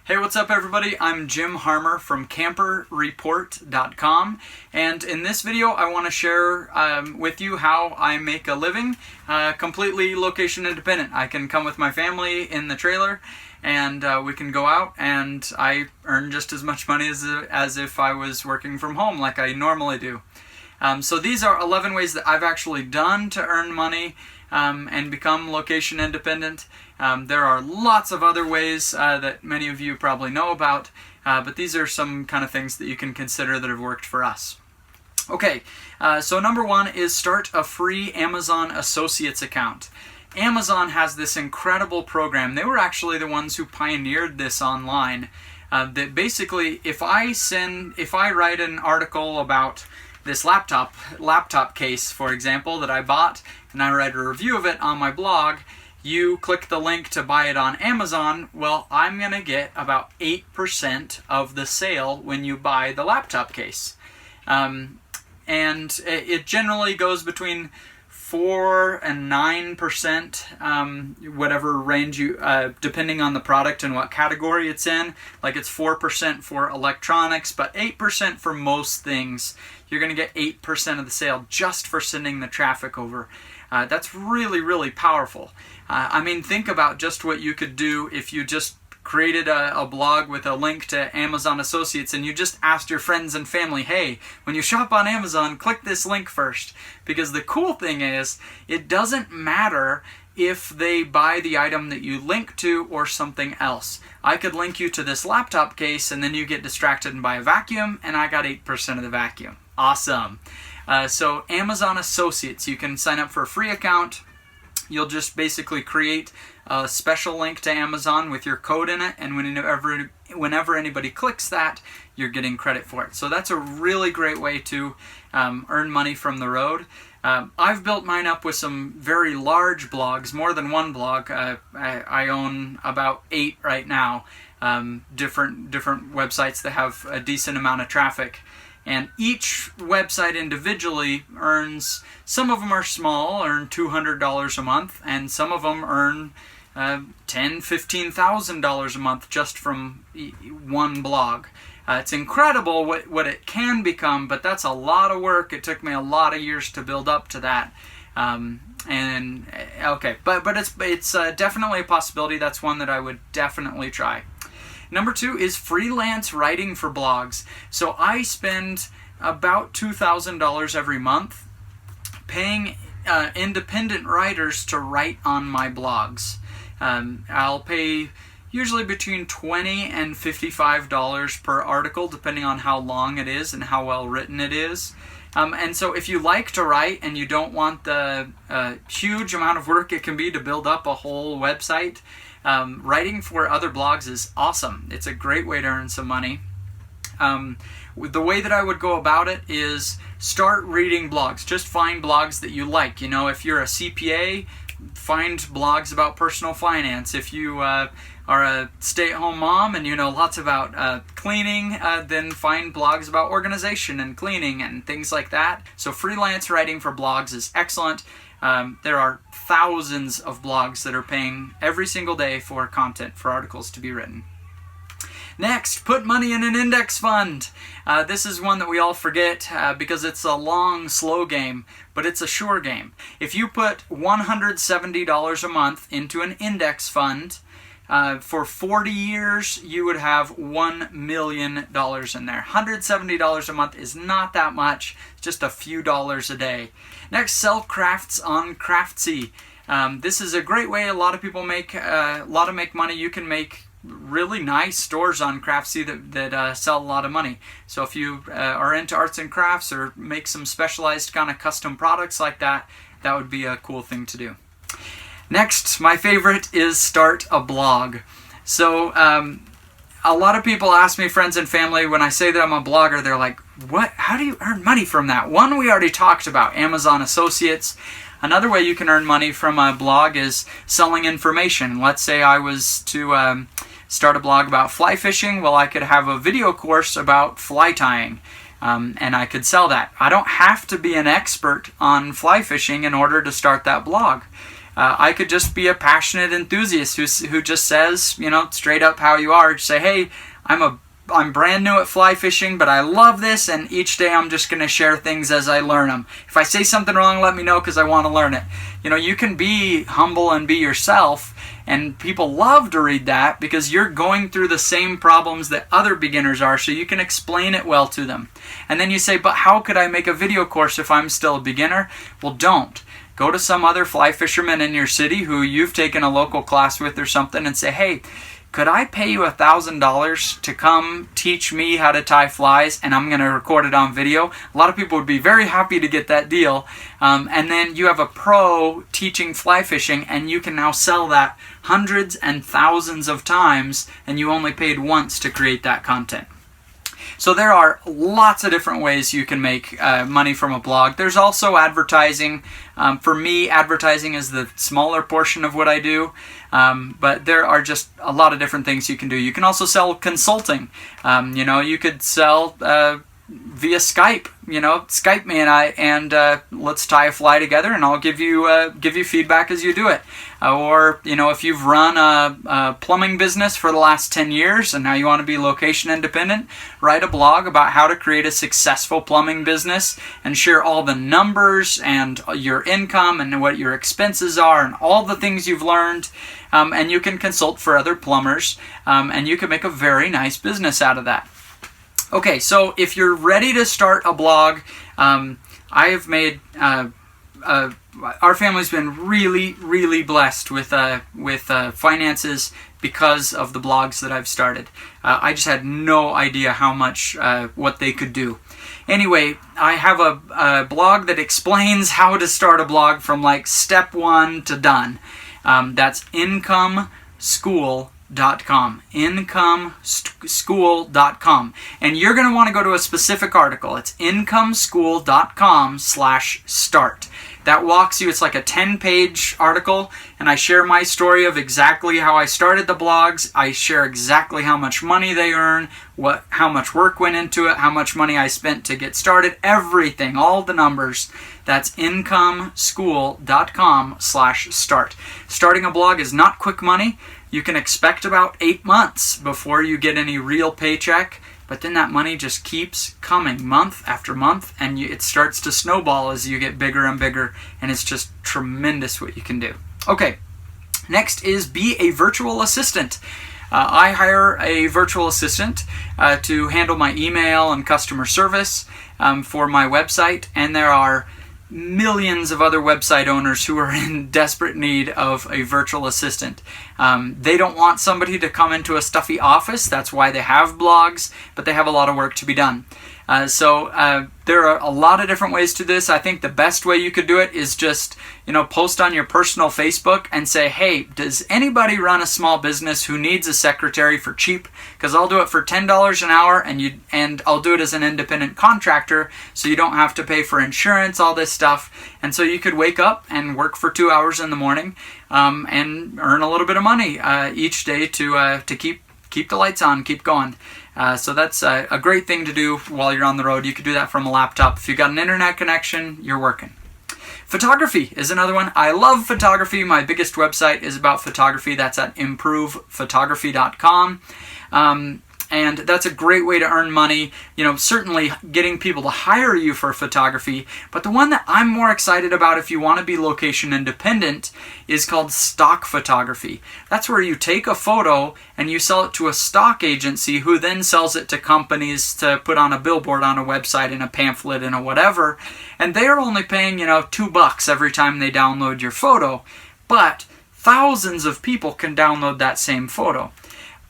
Hey, what's up everybody? I'm Jim Harmer from camperreport.com, and in this video I want to share with you how I make a living completely location independent. I can come with my family in the trailer and we can go out and I earn just as much money as if I was working from home like I normally do. So these are 11 ways that I've actually done to earn money and become location independent. There are lots of other ways that many of you probably know about, but these are some kind of things that you can consider that have worked for us. Okay, so number one is start a free Amazon Associates account. Amazon has this incredible program. They were actually the ones who pioneered this online. That basically, if I write an article about this laptop case, for example, that I bought, and I write a review of it on my blog, you click the link to buy it on Amazon, well, I'm going to get about 8% of the sale when you buy the laptop case. And it generally goes between 4 and 9%, whatever range you, depending on the product and what category it's in. Like it's 4% for electronics, but 8% for most things. You're going to get 8% of the sale just for sending the traffic over. That's really, really powerful. I mean, think about just what you could do if you just created a blog with a link to Amazon Associates and you just asked your friends and family, hey, when you shop on Amazon, click this link first. Because the cool thing is, it doesn't matter if they buy the item that you link to or something else. I could link you to this laptop case and then you get distracted and buy a vacuum and I got 8% of the vacuum. Awesome. So Amazon Associates, you can sign up for a free account. You'll just basically create a special link to Amazon with your code in it, and whenever anybody clicks that, you're getting credit for it. So that's a really great way to earn money from the road. I've built mine up with some very large blogs, more than one blog. I own about 8 right now, different websites that have a decent amount of traffic. And each website individually earns, some of them are small, earn $200 a month, and some of them earn $10,000, $15,000 a month just from one blog. It's incredible what it can become, but that's a lot of work. It took me a lot of years to build up to that. But it's definitely a possibility. That's one that I would definitely try. Number 2 is freelance writing for blogs. So I spend about $2,000 every month paying independent writers to write on my blogs. I'll pay usually between $20 and $55 per article, depending on how long it is and how well written it is. And so if you like to write and you don't want the huge amount of work it can be to build up a whole website, writing for other blogs is awesome. It's a great way to earn some money. The way that I would go about it is start reading blogs. Just find blogs that you like. You know, if you're a CPA, find blogs about personal finance. If you are a stay-at-home mom and you know lots about cleaning, then find blogs about organization and cleaning and things like that. So freelance writing for blogs is excellent. There are thousands of blogs that are paying every single day for content, for articles to be written. Next, put money in an index fund. This is one that we all forget because it's a long, slow game, but it's a sure game. If you put $170 a month into an index fund, for 40 years, you would have $1 million in there. $170 a month is not that much, it's just a few dollars a day. Next, sell crafts on Craftsy. This is a great way a lot of people make money. You can make really nice stores on Craftsy that sell a lot of money. So if you are into arts and crafts or make some specialized kind of custom products like that, that would be a cool thing to do. Next, my favorite is start a blog. So a lot of people ask me, friends and family, when I say that I'm a blogger, they're like, what? How do you earn money from that? One, we already talked about, Amazon Associates. Another way you can earn money from a blog is selling information. Let's say I was to start a blog about fly fishing. Well, I could have a video course about fly tying. And I could sell that. I don't have to be an expert on fly fishing in order to start that blog. I could just be a passionate enthusiast who just says, straight up how you are. Just say, hey, I'm brand new at fly fishing, but I love this, and each day I'm just going to share things as I learn them. If I say something wrong, let me know because I want to learn it. You can be humble and be yourself, and people love to read that because you're going through the same problems that other beginners are, so you can explain it well to them. And then you say, but how could I make a video course if I'm still a beginner? Well, don't. Go to some other fly fisherman in your city who you've taken a local class with or something and say, hey, could I pay you $1,000 to come teach me how to tie flies, and I'm going to record it on video? A lot of people would be very happy to get that deal. And then you have a pro teaching fly fishing, and you can now sell that hundreds and thousands of times, and you only paid once to create that content. So there are lots of different ways you can make money from a blog. There's also advertising. For me, advertising is the smaller portion of what I do, but there are just a lot of different things you can do. You can also sell consulting. You could sell via Skype. Skype me and let's tie a fly together, and I'll give you feedback as you do it. Or if you've run a plumbing business for the last 10 years and now you want to be location independent, write a blog about how to create a successful plumbing business and share all the numbers and your income and what your expenses are and all the things you've learned. And you can consult for other plumbers, and you can make a very nice business out of that. Okay, so if you're ready to start a blog, I have made our family's been really, really blessed with finances because of the blogs that I've started. I just had no idea how much what they could do. Anyway, I have a blog that explains how to start a blog from like step 1 to done. That's incomeschool.com. Incomeschool.com, and you're going to want to go to a specific article. It's incomeschool.com/start. That walks you, it's like a 10-page article, and I share my story of exactly how I started the blogs. I share exactly how much money they earn, how much work went into it, how much money I spent to get started, everything, all the numbers. That's incomeschool.com/start. Starting a blog is not quick money. You can expect about 8 months before you get any real paycheck, but then that money just keeps coming month after month, and it starts to snowball as you get bigger and bigger, and it's just tremendous what you can do. Okay, next is be a virtual assistant. I hire a virtual assistant to handle my email and customer service for my website, and there are millions of other website owners who are in desperate need of a virtual assistant. They don't want somebody to come into a stuffy office. That's why they have blogs, but they have a lot of work to be done. So there are a lot of different ways to this. I think the best way you could do it is just, post on your personal Facebook and say, hey, does anybody run a small business who needs a secretary for cheap? Because I'll do it for $10 an hour, and I'll do it as an independent contractor, so you don't have to pay for insurance, all this stuff. And so you could wake up and work for 2 hours in the morning and earn a little bit of money each day to keep the lights on, keep going. So that's a great thing to do while you're on the road. You could do that from a laptop. If you've got an internet connection, you're working. Photography is another one. I love photography. My biggest website is about photography. That's at improvephotography.com. And that's a great way to earn money. Certainly getting people to hire you for photography. But the one that I'm more excited about if you want to be location independent is called stock photography. That's where you take a photo and you sell it to a stock agency who then sells it to companies to put on a billboard on a website, in a pamphlet, in a whatever. And they're only paying, $2 every time they download your photo. But thousands of people can download that same photo.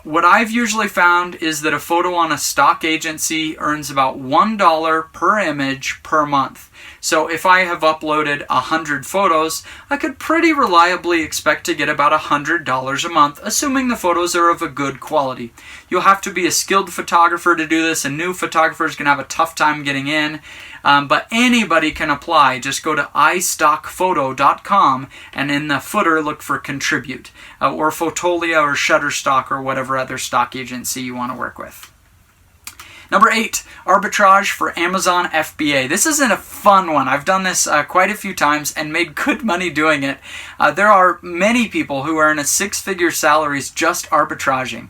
What I've usually found is that a photo on a stock agency earns about $1 per image per month. So if I have uploaded 100 photos, I could pretty reliably expect to get about $100 a month, assuming the photos are of a good quality. You'll have to be a skilled photographer to do this, and new photographers can have a tough time getting in. But anybody can apply. Just go to istockphoto.com and in the footer look for contribute, or Fotolia or Shutterstock or whatever other stock agency you want to work with. Number 8, Arbitrage for Amazon FBA. This isn't a fun one. I've done this quite a few times and made good money doing it. There are many people who earn a 6-figure salaries just arbitraging.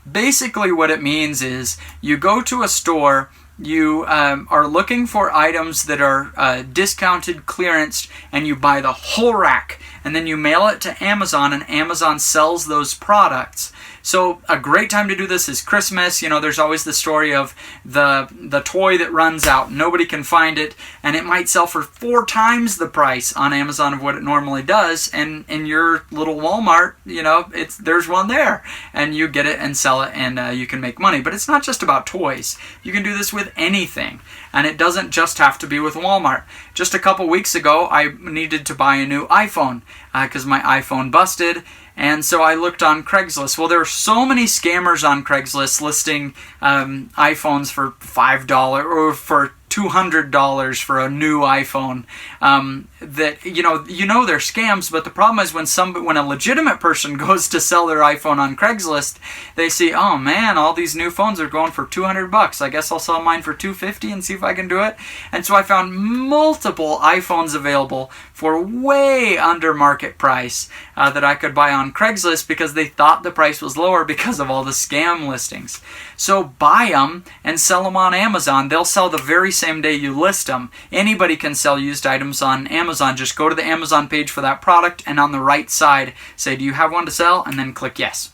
Basically what it means is you go to a store, you are looking for items that are discounted, clearanced, and you buy the whole rack. And then you mail it to Amazon, and Amazon sells those products. So a great time to do this is Christmas. You know, there's always the story of the toy that runs out. Nobody can find it, and it might sell for 4 times the price on Amazon of what it normally does. And in your little Walmart, you know, there's one there, and you get it and sell it, and you can make money. But it's not just about toys. You can do this with anything, and it doesn't just have to be with Walmart. Just a couple weeks ago, I needed to buy a new iPhone because my iPhone busted. And so I looked on Craigslist. Well, there are so many scammers on Craigslist listing iPhones for $5 or for $200 for a new iPhone. That you know they're scams. But the problem is when a legitimate person goes to sell their iPhone on Craigslist, they see, oh man, all these new phones are going for $200. I guess I'll sell mine for $250 and see if I can do it. And so I found multiple iPhones available for way under market price that I could buy on Craigslist because they thought the price was lower because of all the scam listings. So buy them and sell them on Amazon. They'll sell the very same day you list them. Anybody can sell used items on Amazon. Just go to the Amazon page for that product, and on the right side say, do you have one to sell? And then click yes.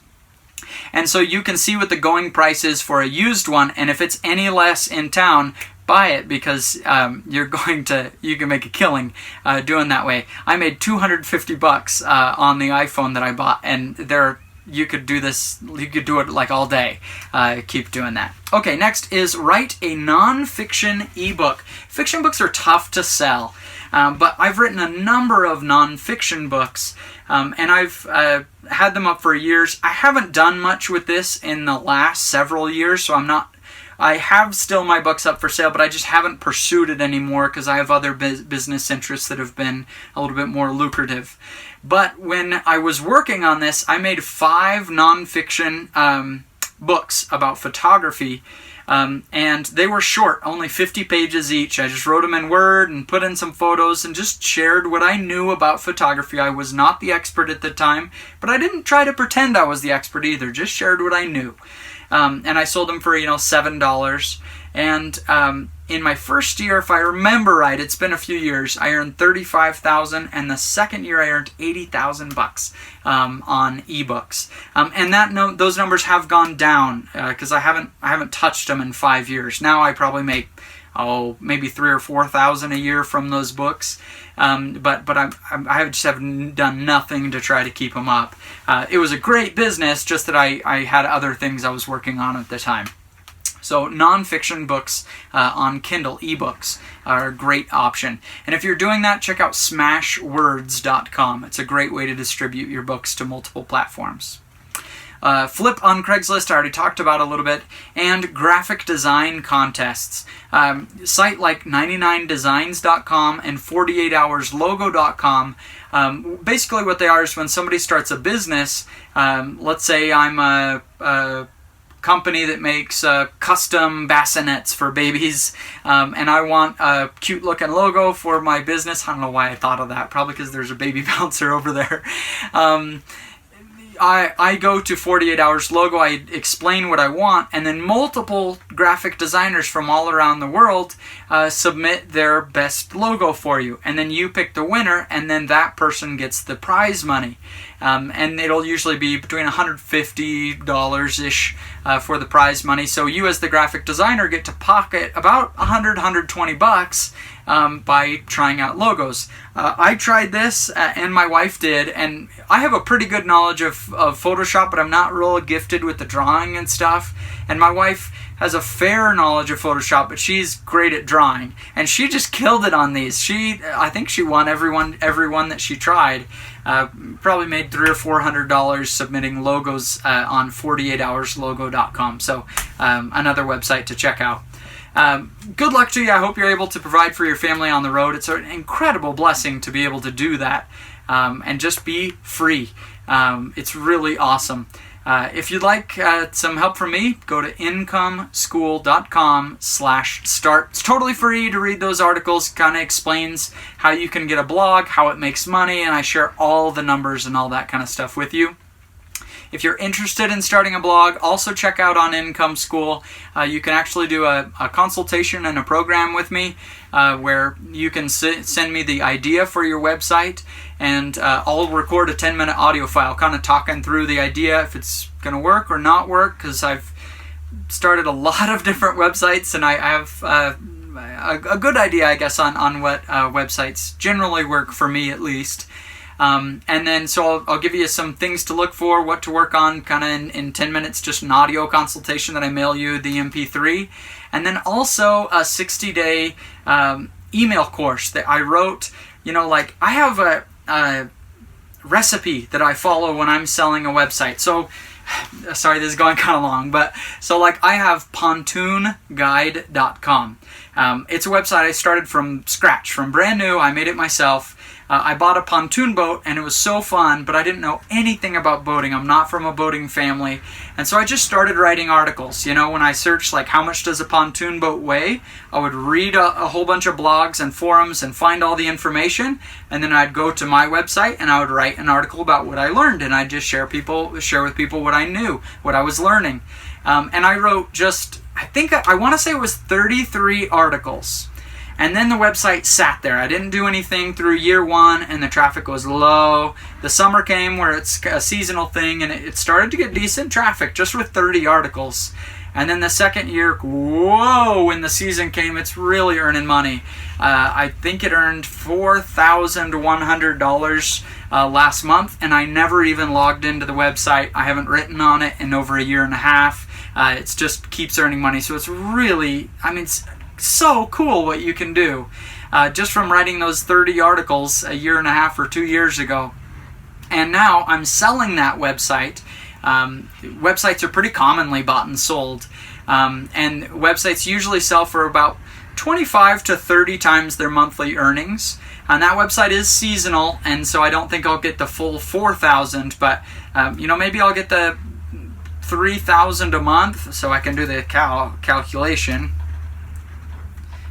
And so you can see what the going price is for a used one, and if it's any less in town, buy it, because you can make a killing doing that way. I made $250 on the iPhone that I bought, and you could do this, you could do it like all day. Keep doing that. Okay, next is write a non-fiction ebook. Fiction books are tough to sell, but I've written a number of non-fiction books, and I've had them up for years. I haven't done much with this in the last several years, so I have still my books up for sale, but I just haven't pursued it anymore because I have other business interests that have been a little bit more lucrative. But when I was working on this, I made 5 nonfiction books about photography, and they were short, only 50 pages each. I just wrote them in Word and put in some photos and just shared what I knew about photography. I was not the expert at the time, but I didn't try to pretend I was the expert either, just shared what I knew. And I sold them for, $7. And in my first year, if I remember right, it's been a few years, I earned $35,000, and the second year I earned $80,000 on ebooks. And those numbers have gone down because I haven't touched them in 5 years. Now I probably make maybe $3,000 or $4,000 a year from those books. But I just have done nothing to try to keep them up. It was a great business, just that I had other things I was working on at the time. So nonfiction books on Kindle, ebooks, are a great option. And if you're doing that, check out smashwords.com. It's a great way to distribute your books to multiple platforms. Flip on Craigslist, I already talked about a little bit, and graphic design contests. Site like 99designs.com and 48hourslogo.com. Basically what they are is when somebody starts a business, let's say I'm a company that makes custom bassinets for babies, and I want a cute looking logo for my business. I don't know why I thought of that, probably because there's a baby bouncer over there. I go to 48 Hours Logo, I explain what I want, and then multiple graphic designers from all around the world submit their best logo for you. And then you pick the winner, and then that person gets the prize money. And it'll usually be between $150-ish for the prize money. So you as the graphic designer get to pocket about $100-120 by trying out logos. I tried this, and my wife did, and I have a pretty good knowledge of Photoshop, but I'm not real gifted with the drawing and stuff. And my wife has a fair knowledge of Photoshop, but she's great at drawing, and she just killed it on these. I think she won every one that she tried. Probably made $300 or $400 submitting logos on 48hourslogo.com. So another website to check out. Good luck to you. I hope you're able to provide for your family on the road. It's an incredible blessing to be able to do that and just be free. It's really awesome. If you'd like some help from me, go to incomeschool.com/start. It's totally free to read those articles. Kind of explains how you can get a blog, how it makes money, and I share all the numbers and all that kind of stuff with you. If you're interested in starting a blog, also check out on Income School. You can actually do a consultation and a program with me where you can send me the idea for your website, and I'll record a 10-minute audio file kind of talking through the idea, if it's going to work or not work, because I've started a lot of different websites and I have a good idea, I guess, on what websites generally work for me at least. And then so I'll give you some things to look for, what to work on, kind of in 10 minutes, just an audio consultation that I mail you the MP3. And then also a 60-day email course that I wrote. Like I have a recipe that I follow when I'm selling a website. So, sorry, this is going kind of long, but so like I have pontoonguide.com. It's a website I started from scratch, from brand new. I made it myself. I bought a pontoon boat and it was so fun, but I didn't know anything about boating. I'm not from a boating family. And so I just started writing articles. When I searched like how much does a pontoon boat weigh, I would read a whole bunch of blogs and forums and find all the information. And then I'd go to my website and I would write an article about what I learned. And I'd just share with people what I knew, what I was learning. And I wrote I want to say it was 33 articles. And then the website sat there. I didn't do anything through year one, and the traffic was low. The summer came where it's a seasonal thing, and it started to get decent traffic just with 30 articles. And then the second year, whoa, when the season came, it's really earning money. I think it earned $4,100 last month, and I never even logged into the website. I haven't written on it in over a year and a half. It just keeps earning money. So it's really, it's so cool what you can do just from writing those 30 articles a year and a half or 2 years ago. And now I'm selling that website. Websites are pretty commonly bought and sold, and websites usually sell for about 25 to 30 times their monthly earnings. And that website is seasonal, and so I don't think I'll get the full 4,000, but maybe I'll get the 3,000 a month, so I can do the calculation.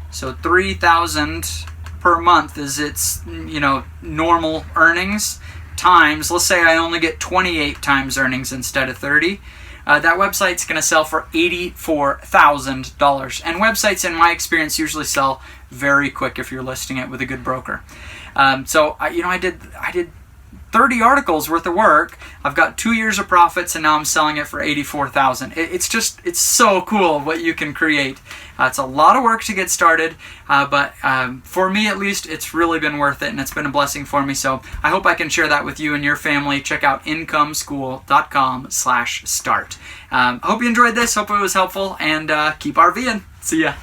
So 3,000 per month is its normal earnings times, let's say I only get 28 times earnings instead of 30. That website's going to sell for $84,000. And websites, in my experience, usually sell very quick if you're listing it with a good broker. So I did 30 articles worth of work. I've got 2 years of profits, and now I'm selling it for $84,000. It's so cool what you can create. It's a lot of work to get started, but for me at least, it's really been worth it, and it's been a blessing for me. So I hope I can share that with you and your family. Check out incomeschool.com/start. I hope you enjoyed this. Hope it was helpful, and keep RVing. See ya.